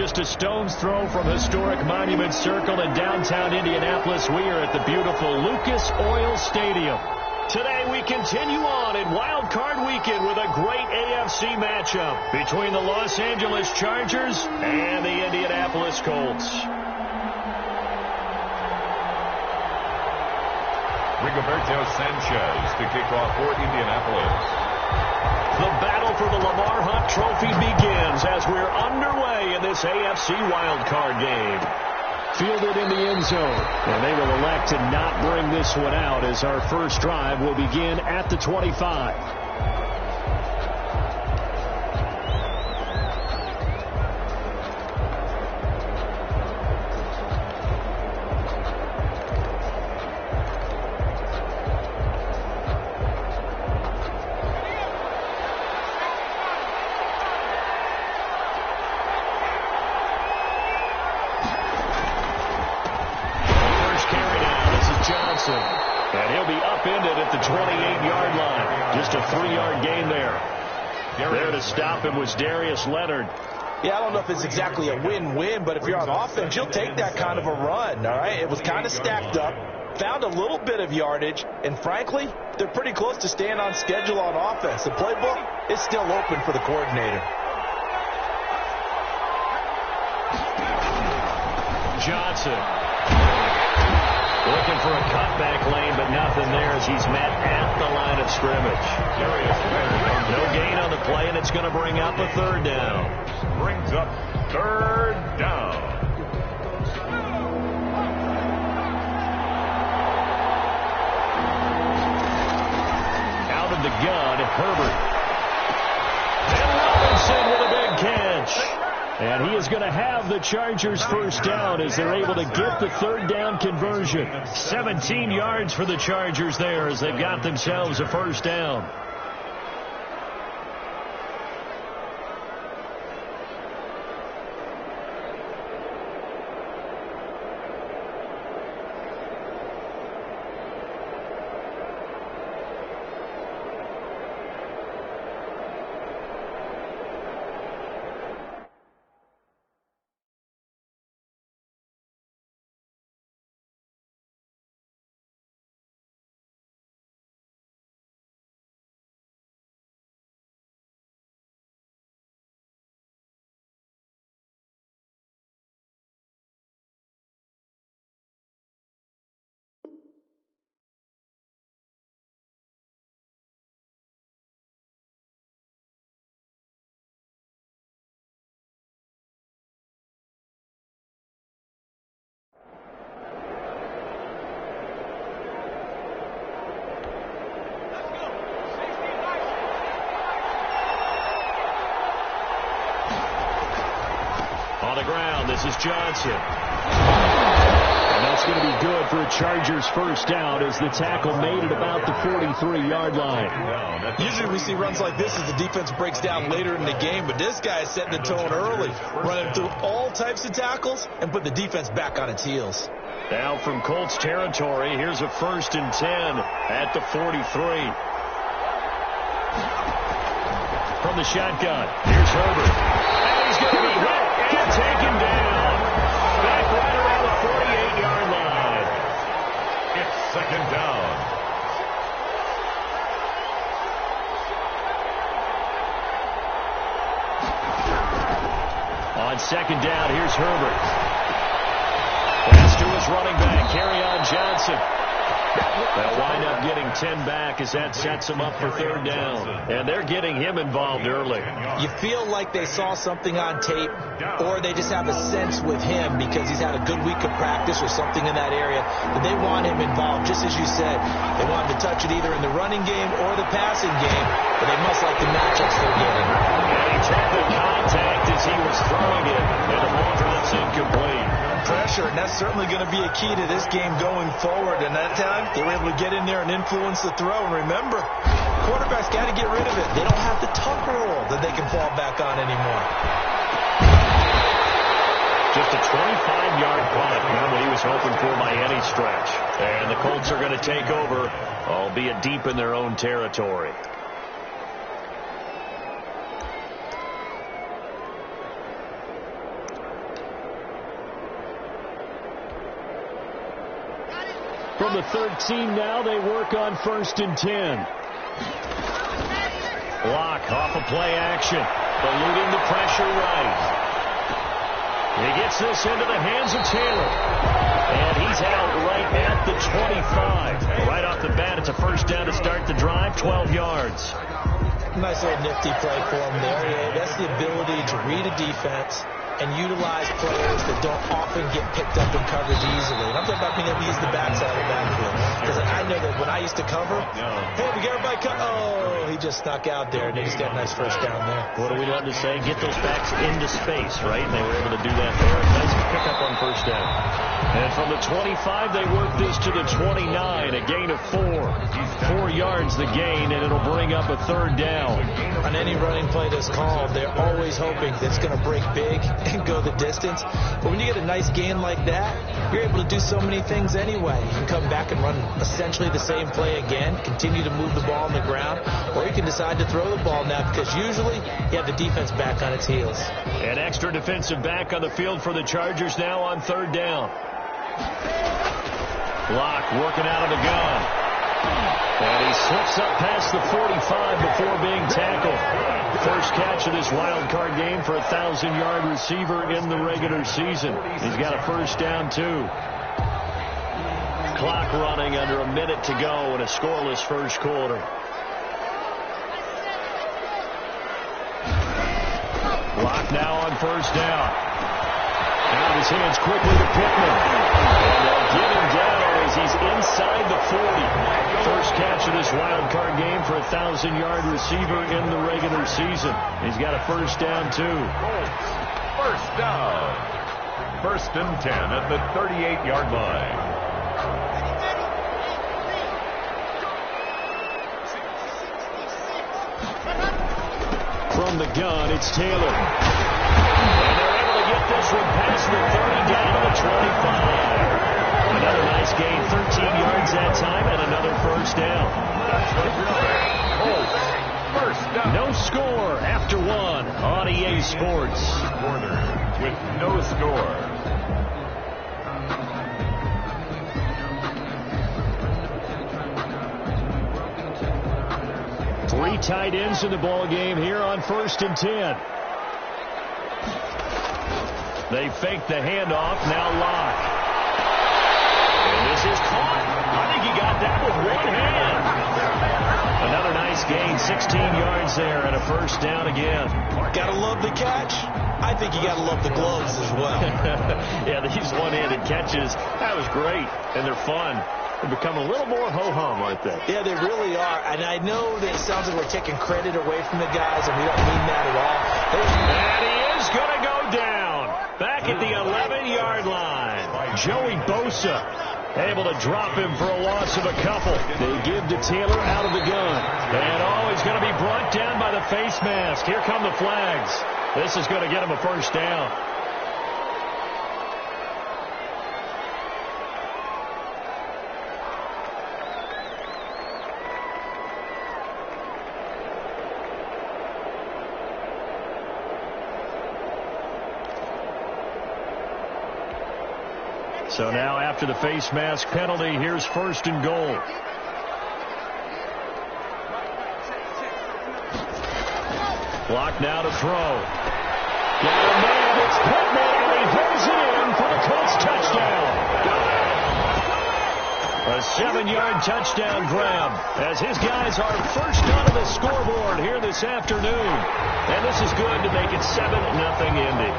Just a stone's throw from historic Monument Circle in downtown Indianapolis. We are at the beautiful Lucas Oil Stadium. Today we continue on in Wildcard Weekend with a great AFC matchup between the Los Angeles Chargers and the Indianapolis Colts. Rigoberto Sanchez to kick off for Indianapolis. The battle for the Lamar Hunt Trophy begins as we're underway in this AFC wildcard game. Fielded in the end zone, and they will elect to not bring this one out as our first drive will begin at the 25. And he'll be upended at the 28-yard line. Just a 3-yard gain there. There to stop him was Darius Leonard. Yeah, I don't know if it's exactly a win-win, but if you're on offense, you'll take that kind of a run, all right? It was kind of stacked up, found a little bit of yardage, and frankly, they're pretty close to staying on schedule on offense. The playbook is still open for the coordinator. Johnson. Looking for a cutback lane, but nothing there as he's met at the line of scrimmage. No gain on the play, and it's going to bring up a third down. Brings up third down. Out of the gun, Herbert. And Robinson with a big catch. And he is going to have the Chargers first down as they're able to get the third down conversion. 17 yards for the Chargers there as they've got themselves a first down. On the ground, this is Johnson. And that's going to be good for a Chargers first down as the tackle made it about the 43-yard line. Usually we see runs like this as the defense breaks down later in the game, but this guy is setting the tone early, running through all types of tackles and put the defense back on its heels. Now from Colts territory, here's a 1st and 10 at the 43. From the shotgun, here's Herbert. And he's going to be hit and taken down. Back right around the 48-yard line. It's second down. On second down, here's Herbert. Pass to his running back, Kerryon Johnson. They'll wind up getting 10 back as that sets them up for third down. And they're getting him involved early. You feel like they saw something on tape, or they just have a sense with him because he's had a good week of practice or something in that area, that they want him involved. Just as you said, they want him to touch it either in the running game or the passing game, but they must like the matchups they're getting. And he tackled contact as he was throwing it, and the ball drops incomplete. Pressure, and that's certainly going to be a key to this game going forward. And that time, they were able to get in there and influence the throw. And remember, quarterbacks got to get rid of it. They don't have the Tucker rule that they can fall back on anymore. Just a 25-yard punt, not what he was hoping for by any stretch. And the Colts are going to take over, albeit deep in their own territory. the 13 now. They work on 1st and 10. Block off of play action. Eluding the pressure right. He gets this into the hands of Taylor. And he's out right at the 25. Right off the bat, it's a first down to start the drive, 12 yards. Nice little nifty play for him there. Yeah, that's the ability to read a defense and utilize players that don't often get picked up in coverage easily. And I'm talking about being able to use the backside of the backfield. Because I know that when I used to cover, hey, we got everybody cut. Oh, he just snuck out there, and he just got a nice first down there. What do we love to say? Get those backs into space, right? And they were able to do that there. Nice pickup on first down. And from the 25, they work this to the 29, a gain of 4. 4 yards the gain, and it'll bring up a 3rd down. On any running play that's called, they're always hoping that it's going to break big and go the distance. But when you get a nice gain like that, you're able to do so many things anyway. You can come back and run essentially the same play again, continue to move the ball on the ground, or you can decide to throw the ball now because usually you have the defense back on its heels. An extra defensive back on the field for the Chargers now on 3rd down. Block working out of the gun. And he slips up past the 45 before being tackled. First catch of this wild card game for a 1,000-yard receiver in the regular season. He's got a first down, too. Clock running under a minute to go in a scoreless first quarter. Block now on first down. Out of his hands quickly to Pittman. And they'll get him down as he's inside the 40. First catch of this wild card game for a 1,000-yard receiver in the regular season. He's got a first down, too. First down. 1st and 10 at the 38-yard line. From the gun, it's Taylor. And they're able to get this one past the 30 down to the 25. Another nice gain, 13 yards that time, and another first down. First down. No score after 1 on EA Sports. Quarter with no score. Three tight ends in the ball game here on 1st and 10. They fake the handoff, now Locke. And this is caught. I think he got that with one hand. Another nice gain, 16 yards there, and a first down again. Gotta love the catch. I think you gotta love the gloves as well. Yeah, these one-handed catches, that was great, and they're fun. They become a little more ho-hum, aren't they? Yeah, they really are. And I know that it sounds like we're taking credit away from the guys, and we don't mean that at all. And he is going to go down. Back at the 11-yard line. Joey Bosa able to drop him for a loss of a couple. They give to Taylor out of the gun. And he's going to be brought down by the face mask. Here come the flags. This is going to get him a first down. So now after the face mask penalty, here's 1st and goal. Block now to throw. Got a man, it's Pittman, and he holds it in for the Colts touchdown. A 7-yard touchdown grab as his guys are first onto the scoreboard here this afternoon. And this is good to make it 7-0 Indy.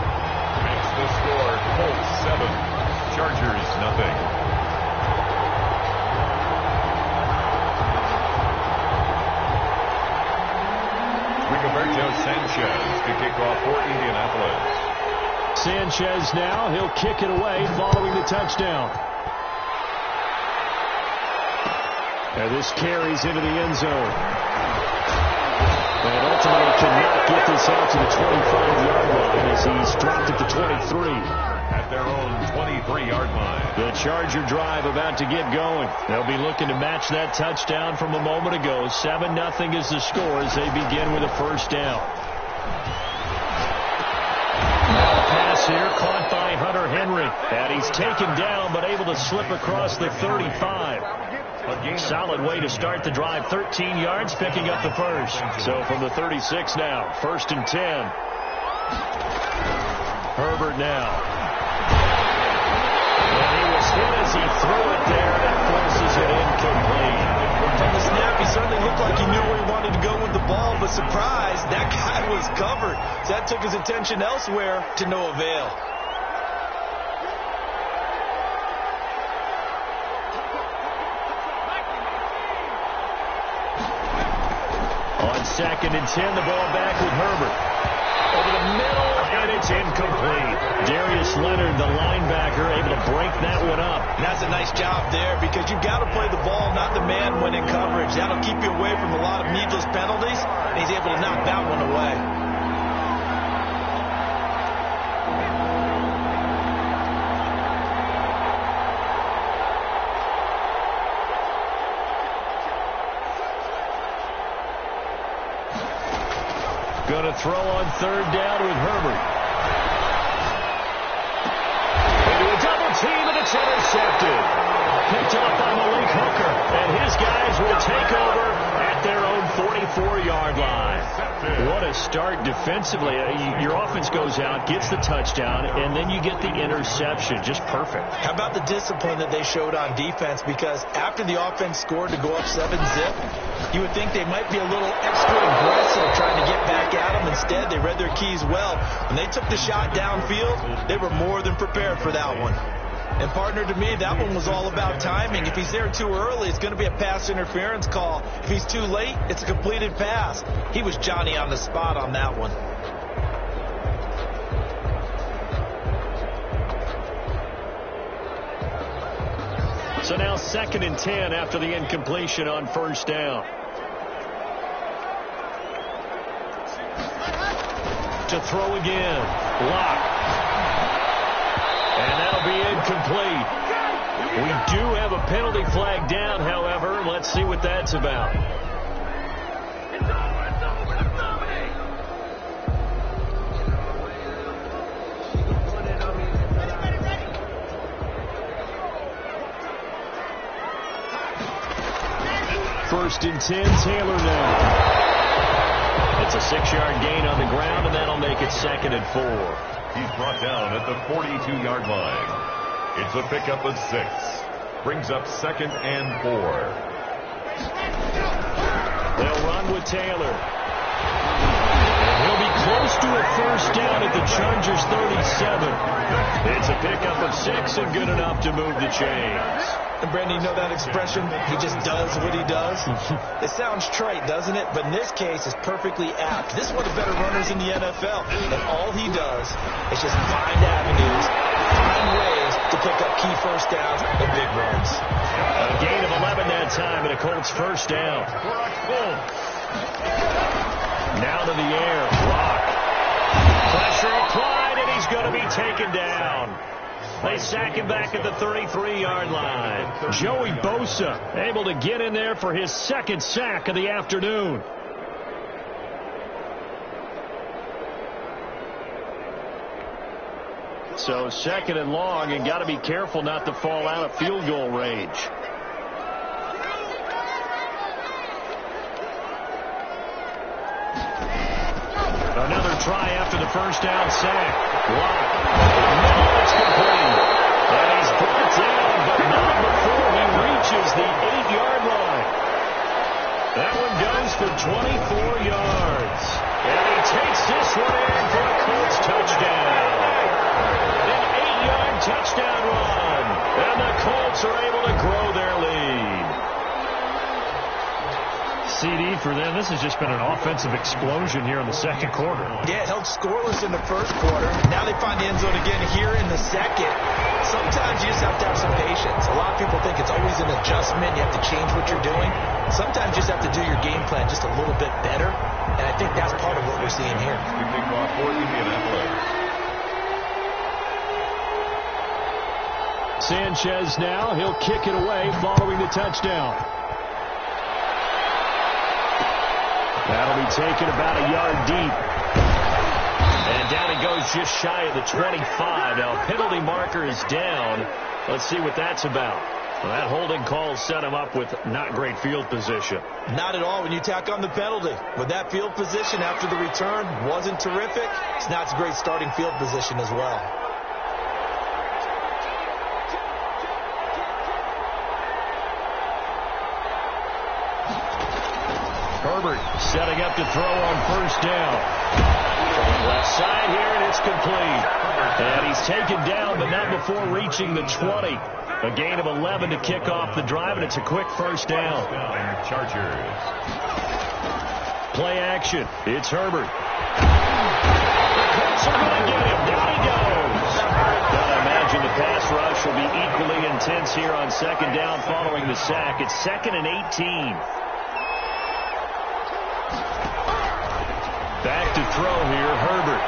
Makes the score Colts 7. Chargers, nothing. Rigoberto Sanchez to kick off for Indianapolis. Sanchez now, he'll kick it away following the touchdown. And this carries into the end zone. And ultimately cannot get this out to the 25-yard line as he's dropped at the 23. At their own 23-yard line. The Charger drive about to get going. They'll be looking to match that touchdown from a moment ago. 7-0 is the score as they begin with a first down. Pass here caught by Hunter Henry. Henry. And he's taken down, but able to slip across the 35. Solid way to start the drive. 13 yards, picking up the first. So from the 36 now, 1st and 10. Herbert now. And he was hit as he threw it there. That forces it incomplete. From the snap, he certainly looked like he knew where he wanted to go with the ball, but surprise, that guy was covered. So that took his attention elsewhere to no avail. On 2nd and 10, the ball back with Herbert. Over the middle, and it's incomplete. Darius Leonard, the linebacker, able to break that one up. And that's a nice job there because you've got to play the ball, not the man when in coverage. That'll keep you away from a lot of needless penalties, and he's able to knock that one away. Going to throw on 3rd down with Herbert. Into a double team, and it's intercepted. Picked up by Malik Hooker, and his guys will take over at their own 44-yard line. What a start defensively. Your offense goes out, gets the touchdown, and then you get the interception. Just perfect. How about the discipline that they showed on defense? Because after the offense scored to go up 7-zip, you would think they might be a little extra aggressive trying to get back at them. Instead, they read their keys well. When they took the shot downfield, they were more than prepared for that one. And, partner, to me, that one was all about timing. If he's there too early, it's going to be a pass interference call. If he's too late, it's a completed pass. He was Johnny on the spot on that one. So now 2nd and 10 after the incompletion on 1st down. To throw again. Lock. And that'll be incomplete. We do have a penalty flag down, however. Let's see what that's about. First and 10, Taylor now. It's a 6-yard gain on the ground, and that'll make it 2nd and 4. He's brought down at the 42-yard line. It's a pickup of 6. Brings up 2nd and 4. They'll run with Taylor. And he'll be close to a 1st down at the Chargers' 37. It's a pickup of 6 and good enough to move the chains. And, Brandon, you know that expression? He just does what he does. It sounds trite, doesn't it? But in this case, it's perfectly apt. This is one of the better runners in the NFL. And all he does is just find avenues, find ways to pick up key 1st downs and big runs. A gain of 11 that time, and a Colts 1st down. Now to the air. Rock. Pressure applied, and he's going to be taken down. They sack him back at the 33-yard line. Joey Bosa able to get in there for his 2nd sack of the afternoon. So 2nd and long, and got to be careful not to fall out of field goal range. Another try after the 1st down sack. Lock. No, it's complete. And he's brought down, but not before he reaches the 8-yard line. That one goes for 24 yards. And he takes this one in for a Colts touchdown. An 8-yard touchdown run. And the Colts are able to grow their lead. CD for them. This has just been an offensive explosion here in the 2nd quarter. Yeah, it held scoreless in the 1st quarter. Now they find the end zone again here in the 2nd. Sometimes you just have to have some patience. A lot of people think it's always an adjustment. You have to change what you're doing. Sometimes you just have to do your game plan just a little bit better. And I think that's part of what we're seeing here. Sanchez now. He'll kick it away following the touchdown. That'll be taken about a yard deep. And And down he goes just shy of the 25. Now, penalty marker is down. Let's see what that's about. Well, that holding call set him up with not great field position. Not at all when you tack on the penalty. With that field position after the return wasn't terrific, it's not a great starting field position as well. Herbert setting up to throw on first down. Left side here, and it's complete. And he's taken down, but not before reaching the 20. A gain of 11 to kick off the drive, and it's a quick first down. Chargers. Play action. It's Herbert. The Colts are going to get him. Down he goes. Gotta imagine the pass rush will be equally intense here on second down following the sack. It's 2nd and 18. Back to throw here, Herbert.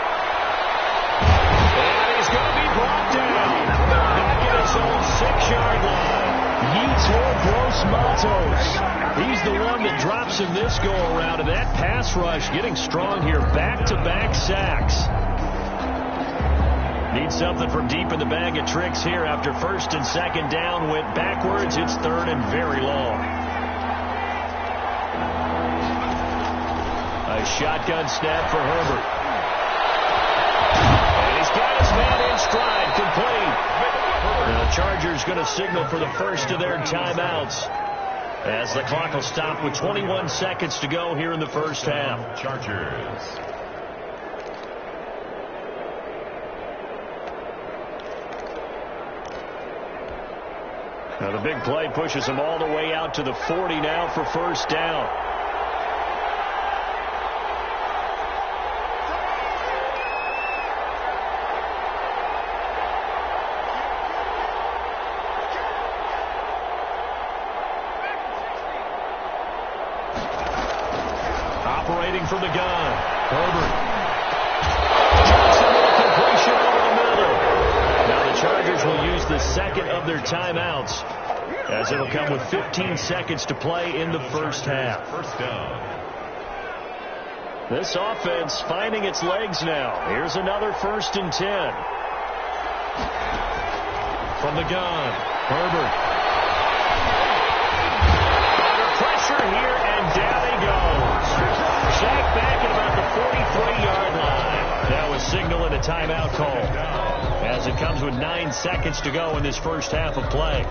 And he's going to be brought down. Back at his own 6-yard line. Yetur Gross-Matos. He's the one that drops him this go-around. And that pass rush getting strong here. Back-to-back sacks. Need something from deep in the bag of tricks here after first and second down. Went backwards. It's 3rd and very long. A shotgun snap for Herbert. And he's got his man in stride, complete. And the Chargers going to signal for the first of their timeouts as the clock will stop with 21 seconds to go here in the first half. Chargers. Now the big play pushes him all the way out to the 40 now for first down. Operating from the gun, Herbert. Johnson with a completion over the middle. Now the Chargers will use the second of their timeouts as it'll come with 15 seconds to play in the first half. First down. This offense finding its legs now. Here's another 1st and 10. From the gun, Herbert. Under pressure here, and down he goes. Sacked back at about the 43-yard line. That was signaling a timeout call as it comes with 9 seconds to go in this first half of play.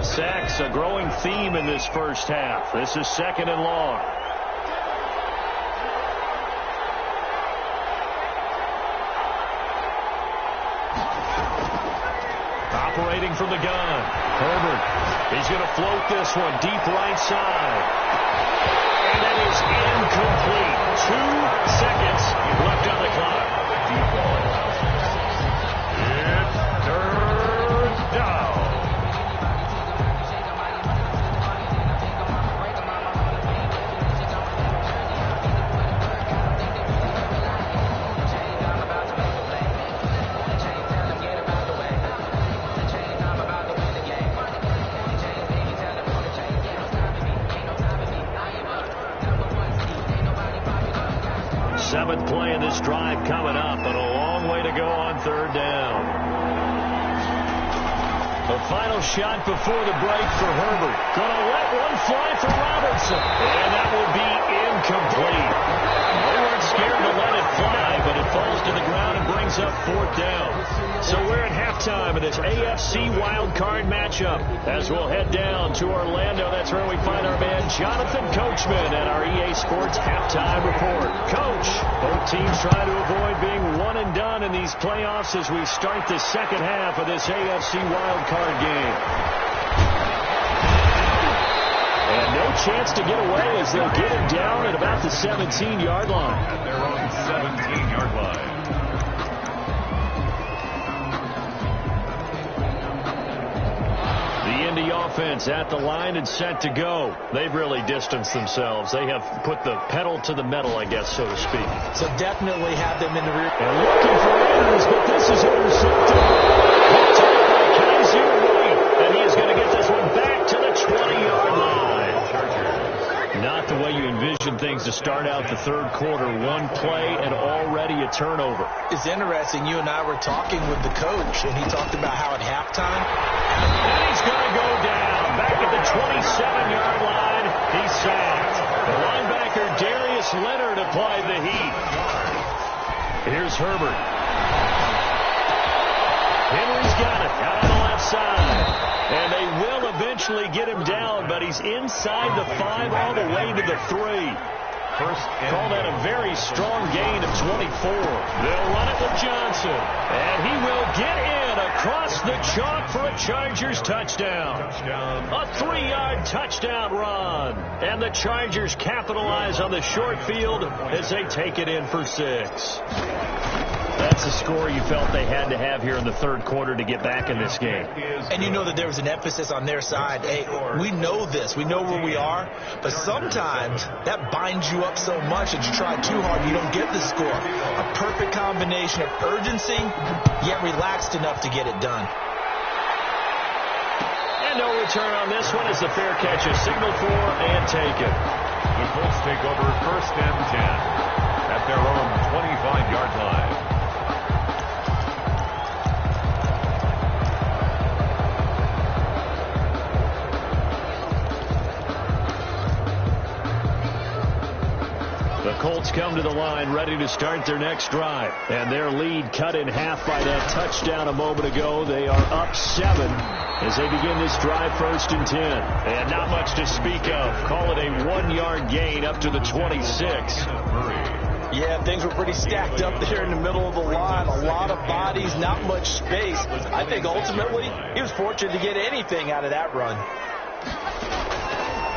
Sacks, a growing theme in this first half. This is 2nd and long. Operating from the gun, Herbert. He's going to float this one deep right side. And it is incomplete. 2 seconds left on the clock. It's 3rd down. Seventh play in this drive coming up, but a long way to go on 3rd down. The final shot before the break for Herbert. Going to let one fly for Robertson. And that will be incomplete. They weren't scared to let it fly, but it falls to the ground and brings up 4th down. So we're at halftime of this AFC Wildcard matchup. As we'll head down to Orlando, that's where we find our man Jonathan Coachman at our EA Sports Halftime Report. Coach, both teams trying to avoid being one and done in these playoffs as we start the second half of this AFC Wildcard game. And no chance to get away as they'll get it down at about the 17-yard line. At their own 17-yard line. The Indy offense at the line and set to go. They've really distanced themselves. They have put the pedal to the metal, I guess, so to speak. So definitely have them in the rear. And looking for Andrews, but this is intercepted. way you envision things to start out the third quarter. One play and already a turnover. It's interesting. You and I were talking with the coach, and he talked about how at halftime. And he's going to go down. Back at the 27-yard line, he's sacked. The linebacker, Darius Leonard, applied the heat. Here's Herbert. Henry's got it out on the left side. And they will eventually get him down, but he's inside the 5 all the way to the 3. Call that a very strong gain of 24. They'll run it with Johnson. And he will get in across the chalk for a Chargers touchdown. A 3-yard touchdown run. And the Chargers capitalize on the short field as they take it in for 6. That's the score you felt they had to have here in the third quarter to get back in this game. And you know that there was an emphasis on their side. Hey, we know this. We know where we are. But sometimes that binds you up so much that you try too hard, you don't get the score. A perfect combination of urgency, yet relaxed enough to get it done. And no return on this one as the fair catch is signaled for and taken. The Colts take over 1st and 10 at their own 25-yard line. The Colts come to the line ready to start their next drive. And their lead cut in half by that touchdown a moment ago. They are up 7 as they begin this drive 1st and 10. And not much to speak of. Call it a 1-yard gain up to the 26. Yeah, things were pretty stacked up there in the middle of the line. A lot of bodies, not much space. I think ultimately he was fortunate to get anything out of that run.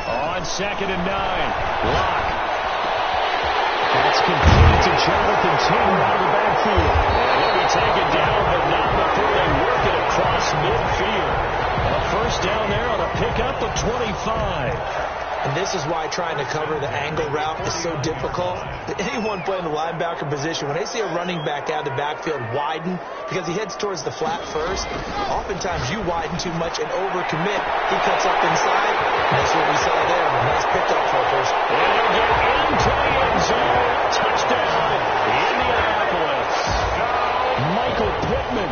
On 2nd and 9. Lock. That's complete to Jonathan Taylor out of the backfield. And he'll be taken down, but not before they work it across midfield. A 1st down there on a pickup of 25. And this is why trying to cover the angle route is so difficult. Anyone playing the linebacker position, when they see a running back out of the backfield widen, because he heads towards the flat first, oftentimes you widen too much and overcommit. He cuts up inside, and that's what we saw there. A nice pickup for a first. And he'll get into the end zone. Touchdown, Indianapolis. Michael Pittman,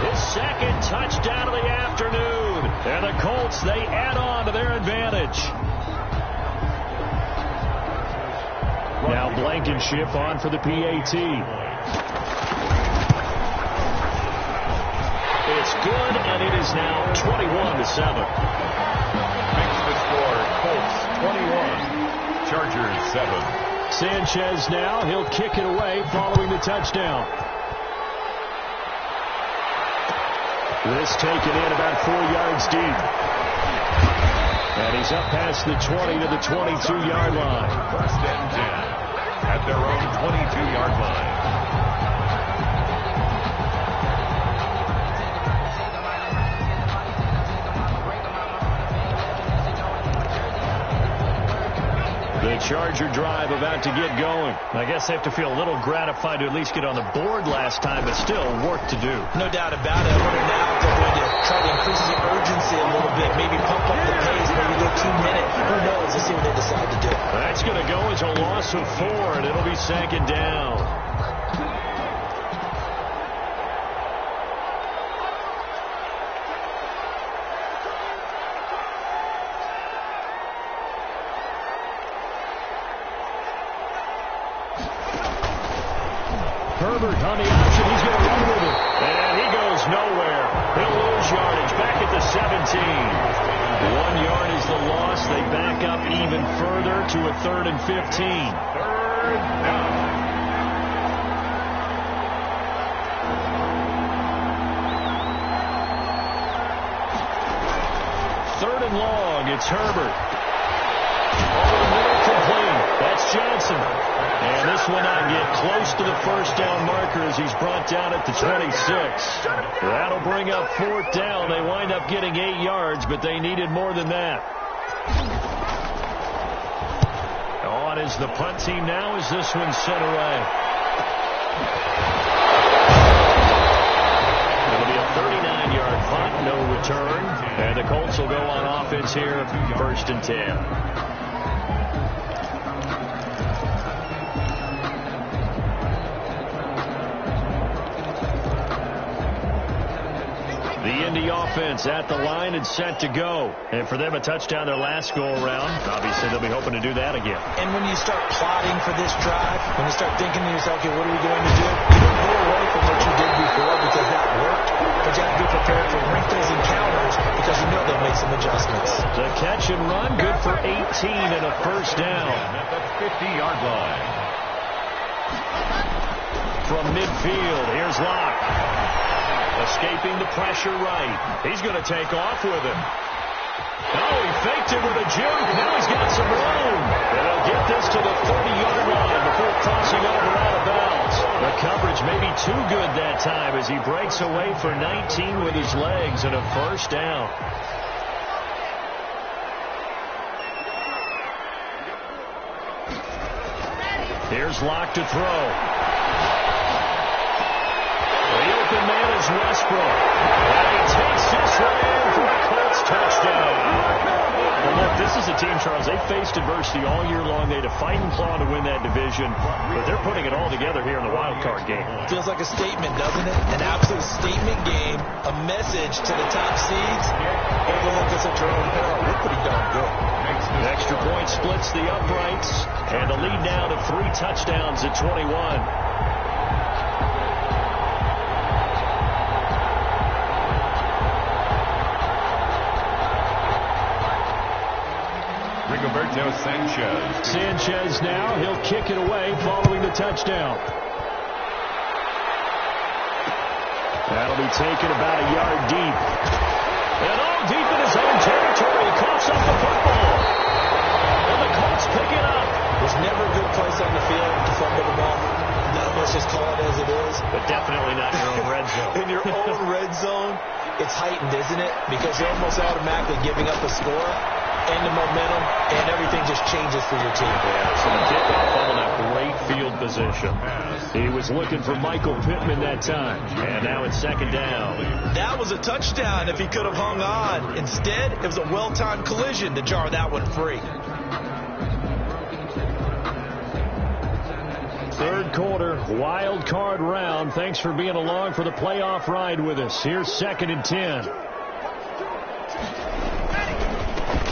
his 2nd touchdown of the afternoon. And the Colts, they add on to their advantage. Now Blankenship on for the PAT. It's good, and it is now 21-7. Makes the score Colts 21, Chargers 7. Sanchez now, he'll kick it away following the touchdown. This taken in about 4 yards deep. And he's up past the 20 to the 22-yard line. 1st and 10 at their own 22-yard line. The Charger drive about to get going. I guess they have to feel a little gratified to at least get on the board last time, but still work to do. No doubt about it. I wonder now if they're going to try to increase the urgency a little bit, maybe pump up the pace, maybe go 2 minutes. Who knows? Let's see what they decide to do. That's going to go as a loss of 4, and it'll be 2nd down. Herbert on the option. He's going to run with it. And he goes nowhere. He'll lose yardage back at the 17. 1 yard is the loss. They back up even further to a 3rd and 15. 3rd down. Third and long. It's Herbert. Over the middle, complete. That's Johnson. And this will not get close to the 1st down marker as he's brought down at the 26. That'll bring up 4th down. They wind up getting 8 yards, but they needed more than that. On is the punt team now as this one's sent away. It'll be a 39-yard punt, no return. And the Colts will go on offense here, 1st and 10. The Indy offense at the line and set to go. And for them, a touchdown their last go-around. Obviously, they'll be hoping to do that again. And when you start plotting for this drive, when you start thinking to yourself, okay, what are we going to do? You don't go away from what you did before because that worked. But you have to be prepared for wrinkles and counters because you know they'll make some adjustments. The catch and run, good for 18 and a first down. At the 50-yard line. From midfield, here's Locke. Escaping the pressure right. He's going to take off with him. Oh, he faked it with a juke. Now he's got some room. And he'll get this to the 30-yard line before crossing over out of bounds. The coverage may be too good that time as he breaks away for 19 with his legs and a first down. Here's Locke to throw. The open man is Westbrook. And he takes this one in for a Colts touchdown. Well, look, this is a team, Charles, they faced adversity all year long. They had to fight and claw to win that division, but they're putting it all together here in the Wildcard game. Feels like a statement, doesn't it? An absolute statement game, a message to the top seeds. Overlook us at your own peril. We're pretty darn good. The extra point splits the uprights, and the lead now to 3 touchdowns at 21. Rigoberto Sanchez. Sanchez now, he'll kick it away following the touchdown. That'll be taken about a yard deep. And all deep in his own territory, he coughs up the football. And the Colts pick it up. There's never a good place on the field to fumble the ball. No, let's just call it as it is. But definitely not in your own red zone. In your own red zone, it's heightened, isn't it? Because you're almost automatically giving up a score and the momentum, and everything just changes for your team. Yeah, so the kickoff on a great field position. He was looking for Michael Pittman that time, and now it's second down. That was a touchdown if he could have hung on. Instead, it was a well-timed collision to jar that one free. Third quarter, wild card round. Thanks for being along for the playoff ride with us. Here's 2nd and 10.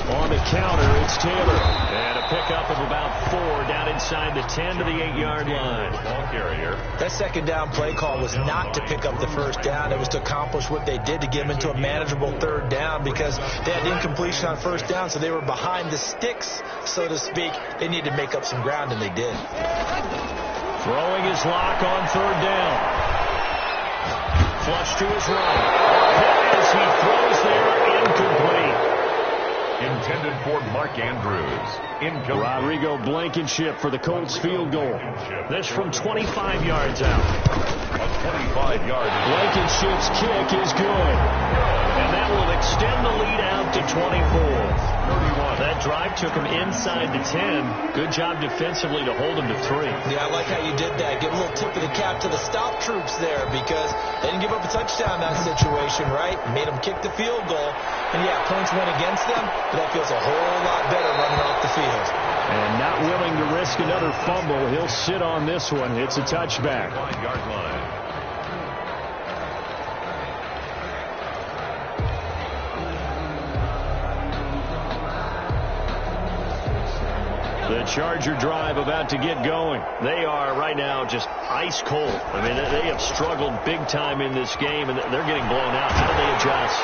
On the counter, it's Taylor. And a pickup of about 4 down inside the 10 to the 8-yard line. Ball carrier. That second down play call was not to pick up the first down. It was to accomplish what they did to get them into a manageable third down because they had incompletion on first down, so they were behind the sticks, so to speak. They needed to make up some ground, and they did. Throwing his Lock on third down. Flush to his right. As he throws there, incomplete. Intended for Mark Andrews. Incomplete. Rodrigo Blankenship for the Colts field goal. This from 25 yards out. A 25-yard. Blankenship's kick is good. And that will extend the lead out to 24. 31. That drive took him inside the 10. Good job defensively to hold him to 3. Yeah, I like how you did that. Give a little tip of the cap to the stop troops there because they didn't give up a touchdown in that situation, right? Made them kick the field goal. And, yeah, points went against them, but that feels a whole lot better running off the field. And not willing to risk another fumble, he'll sit on this one. It's a touchback. 5-yard line. The Charger drive about to get going. They are right now just ice cold. I mean, they have struggled big time in this game, and they're getting blown out. How do they adjust?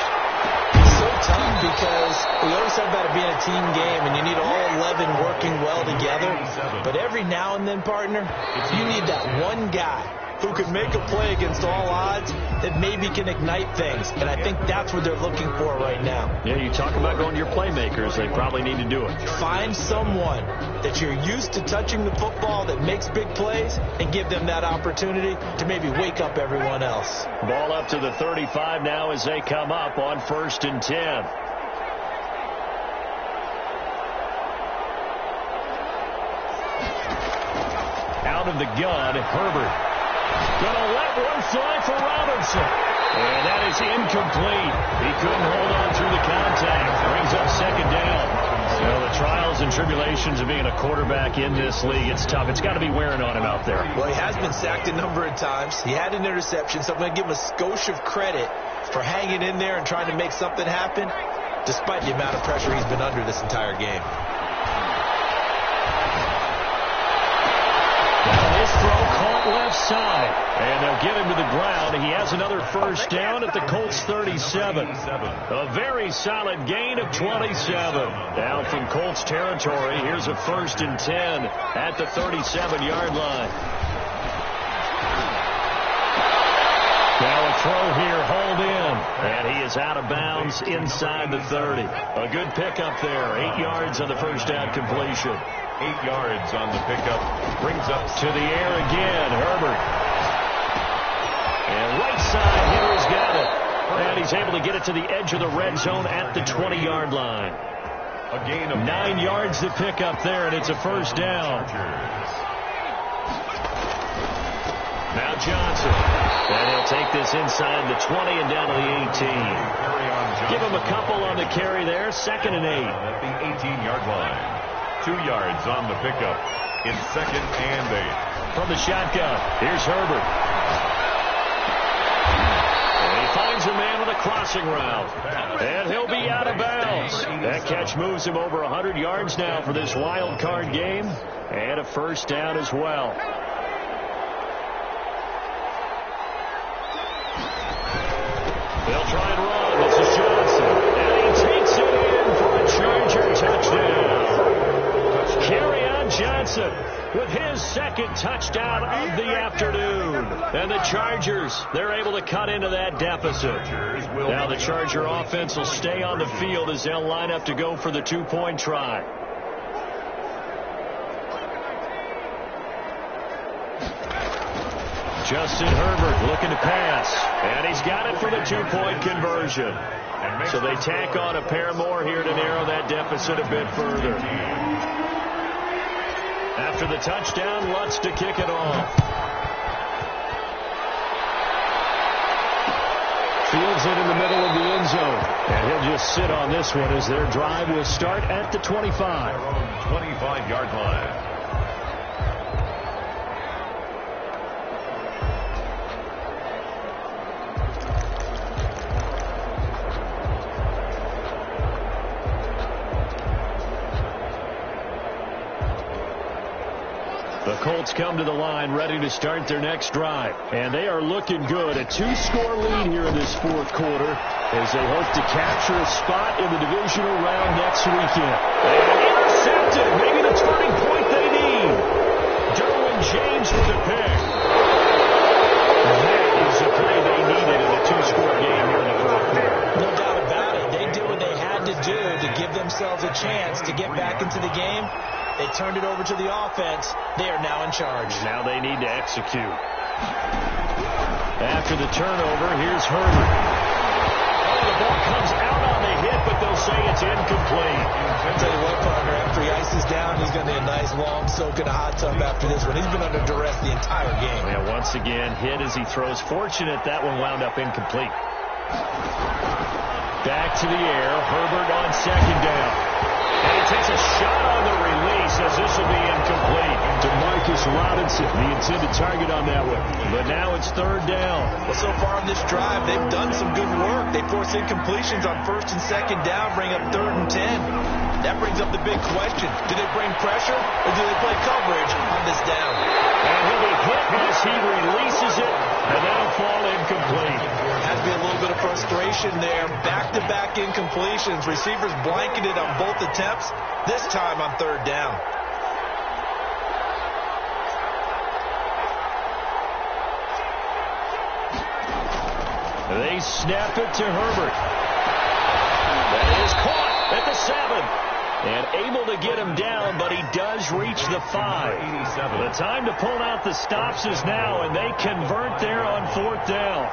It's so tough because we always talk about it being a team game, and you need all 11 working well together. But every now and then, partner, you need that one guy who can make a play against all odds that maybe can ignite things. And I think that's what they're looking for right now. Yeah, you talk about going to your playmakers. They probably need to do it. Find someone that you're used to touching the football that makes big plays and give them that opportunity to maybe wake up everyone else. Ball up to the 35 now as they come up on 1st and 10. Out of the gun, Herbert. Gonna let one fly for Robinson. And that is incomplete. He couldn't hold on through the contact. Brings up second down. So the trials and tribulations of being a quarterback in this league, it's tough. It's got to be wearing on him out there. Well, he has been sacked a number of times. He had an interception, so I'm going to give him a skosh of credit for hanging in there and trying to make something happen, despite the amount of pressure he's been under this entire game. His throw caught left side, and they'll get him to the ground. He has another first down at the Colts 37. A very solid gain of 27. Down from Colts territory, here's a 1st and 10 at the 37-yard line. Now a throw here, hauled in, and he is out of bounds inside the 30. A good pickup there, 8 yards on the first down completion. 8 yards on the pickup. Brings up to the air again, Herbert. And right side, Henry's got it. And he's able to get it to the edge of the red zone at the 20-yard line. A gain of 9 yards to pick up there, and it's a first down. Now Johnson. And he'll take this inside the 20 and down to the 18. Give him a couple on the carry there. 2nd and 8. At the 18-yard line. 2 yards on the pickup. It's 2nd and 8. From the shotgun, here's Herbert. And he finds a man with a crossing route. And he'll be out of bounds. That catch moves him over 100 yards now for this wild card game. And a first down as well. They'll try and run. This is Johnson. And he takes it in for a Charger touchdown. Kerryon Johnson with his 2nd touchdown of the afternoon. And the Chargers, they're able to cut into that deficit. Now the Charger offense will stay on the field as they'll line up to go for the 2-point try. Justin Herbert looking to pass. And he's got it for the 2-point conversion. So they tack on a pair more here to narrow that deficit a bit further. After the touchdown, Lutz to kick it off. Fields it in the middle of the end zone. And he'll just sit on this one as their drive will start at the 25. Their own 25-yard line. The Colts come to the line ready to start their next drive. And they are looking good. A 2-score lead here in this 4th quarter as they hope to capture a spot in the divisional round next weekend. And intercepted. Maybe the turning point they need. Derwin James with the pick. That is the play they needed in a 2-score game here in the 4th quarter. No doubt about it. They did what they had to do to give themselves a chance to get back into the game. They turned it over to the offense. They are now in charge. Now they need to execute. After the turnover, here's Herbert. Oh, the ball comes out on the hit, but they'll say it's incomplete. I'll tell you what, partner, after he ices down, he's going to need a nice long soak in a hot tub after this one. He's been under duress the entire game. Yeah, once again, hit as he throws. Fortunate that one wound up incomplete. Back to the air. Herbert on 2nd down. And he takes a shot on the release as this will be incomplete. DeMarcus Robinson, the intended target on that one. But now it's 3rd down. Well, so far on this drive, they've done some good work. They force incompletions on 1st and 2nd down, bring up 3rd and 10. That brings up the big question. Do they bring pressure or do they play coverage on this down? And he'll be hit as he releases it, and that'll fall incomplete. Has to be a little bit of frustration there. Back-to-back incompletions. Receivers blanketed on both attempts, this time on 3rd down. They snap it to Herbert. That is caught at the 7. And able to get him down, but he does reach the 5. The time to pull out the stops is now, and they convert there on 4th down.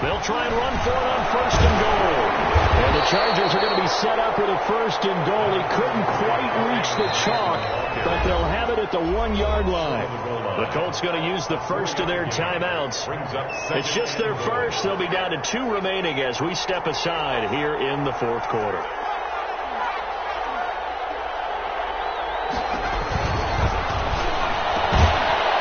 They'll try and run for it on 1st and goal. And the Chargers are going to be set up with a 1st and goal. He couldn't quite reach the chalk, but they'll have it at the 1-yard line. The Colts going to use the first of their timeouts. It's just their first. They'll be down to 2 remaining as we step aside here in the 4th quarter.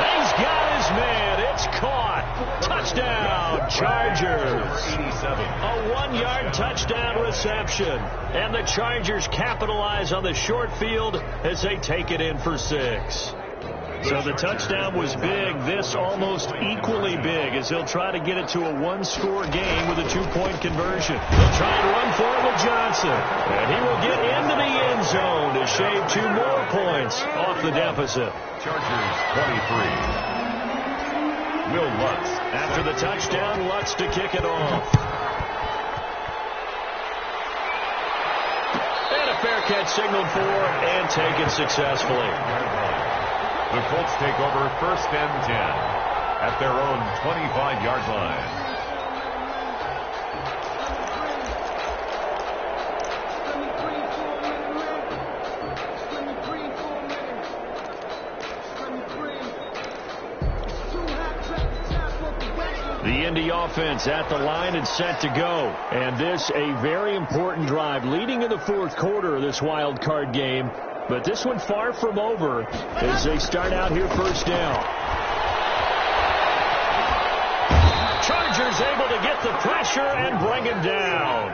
He's got his man. It's caught. Touchdown. touchdown, Chargers. A 1-yard touchdown reception. And the Chargers capitalize on the short field as they take it in for 6. So the touchdown was big. This almost equally big as he'll try to get it to a 1-score game with a 2-point conversion. He'll try and run for it with Johnson. And he will get into the end zone to shave 2 more points off the deficit. Chargers 23. Will Lutz. After the touchdown, Lutz to kick it off. And a fair catch signaled for and taken successfully. The Colts take over 1st and 10 at their own 25-yard line. The Indy offense at the line and set to go. And this a very important drive leading in the 4th quarter of this wild card game. But this one far from over as they start out here 1st down. Chargers able to get the pressure and bring him down.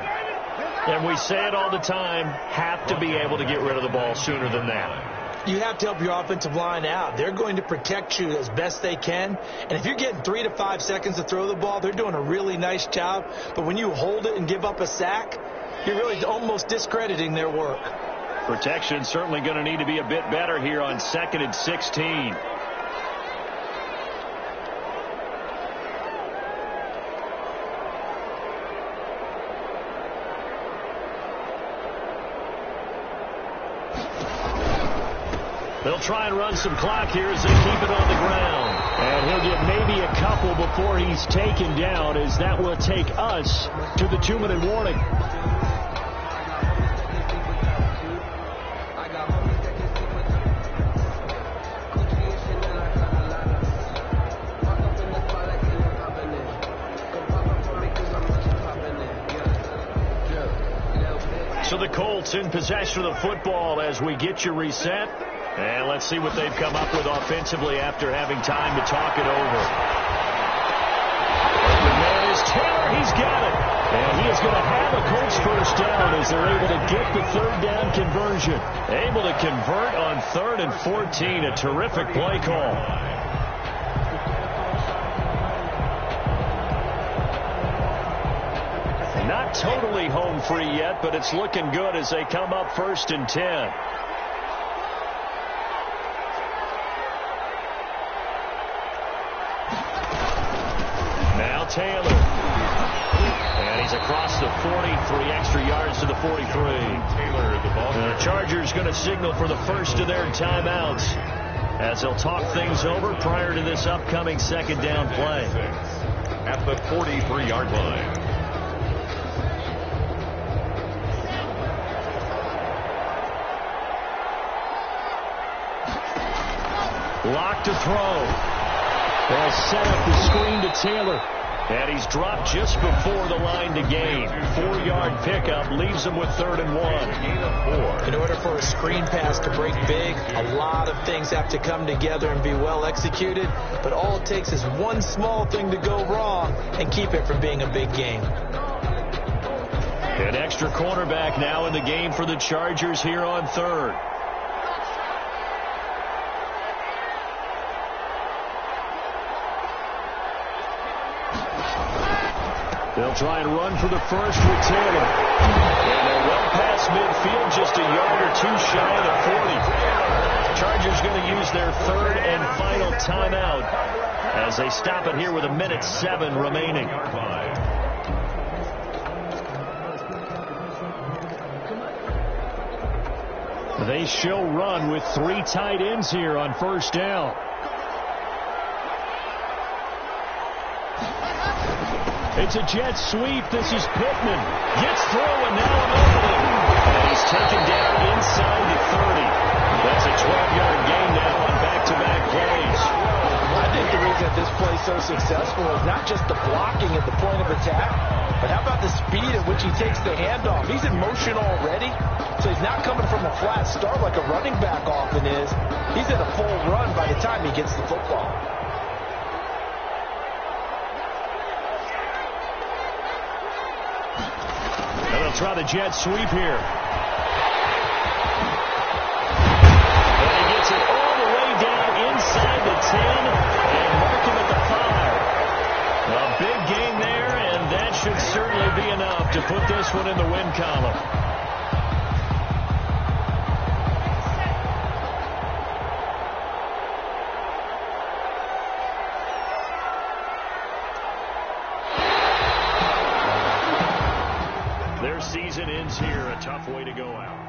And we say it all the time, have to be able to get rid of the ball sooner than that. You have to help your offensive line out. They're going to protect you as best they can. And if you're getting 3 to 5 seconds to throw the ball, they're doing a really nice job. But when you hold it and give up a sack, you're really almost discrediting their work. Protection certainly going to need to be a bit better here on 2nd and 16. They'll try and run some clock here as they keep it on the ground. And he'll get maybe a couple before he's taken down, as that will take us to the 2-minute warning. So the Colts in possession of the football as we get you reset. And let's see what they've come up with offensively after having time to talk it over. The man is Taylor. He's got it. And he is going to have a Colts 1st down as they're able to get the 3rd down conversion. Able to convert on 3rd and 14. A terrific play call. Not totally home free yet, but it's looking good as they come up 1st and 10. Now Taylor. And he's across the 40, 3 extra yards to the 43. Taylor, the ball. The Chargers going to signal for the first of their timeouts as they'll talk things over prior to this upcoming 2nd down play. At the 43-yard line. Lock to throw. They'll set up the screen to Taylor. And he's dropped just before the line to gain. 4-yard pickup leaves him with 3rd and 1. In order for a screen pass to break big, a lot of things have to come together and be well executed. But all it takes is one small thing to go wrong and keep it from being a big game. An extra cornerback now in the game for the Chargers here on 3rd. They'll try and run for the first with Taylor. And they're well past midfield, just a yard or 2 shy of the 40. Chargers going to use their 3rd and final timeout as they stop it here with 1:07 remaining. They show run with 3 tight ends here on 1st down. It's a jet sweep. This is Pittman. Gets through and now an opening. And he's taken down inside the 30. That's a 12-yard gain now on back-to-back plays. I think the reason that this play is so successful is not just the blocking at the point of attack, but how about the speed at which he takes the handoff? He's in motion already, so he's not coming from a flat start like a running back often is. He's in a full run by the time he gets the football. They'll try the jet sweep here. And he gets it all the way down inside the 10 and mark him at the 5. A big gain there, and that should certainly be enough to put this one in the win column. Their season ends here, a tough way to go out.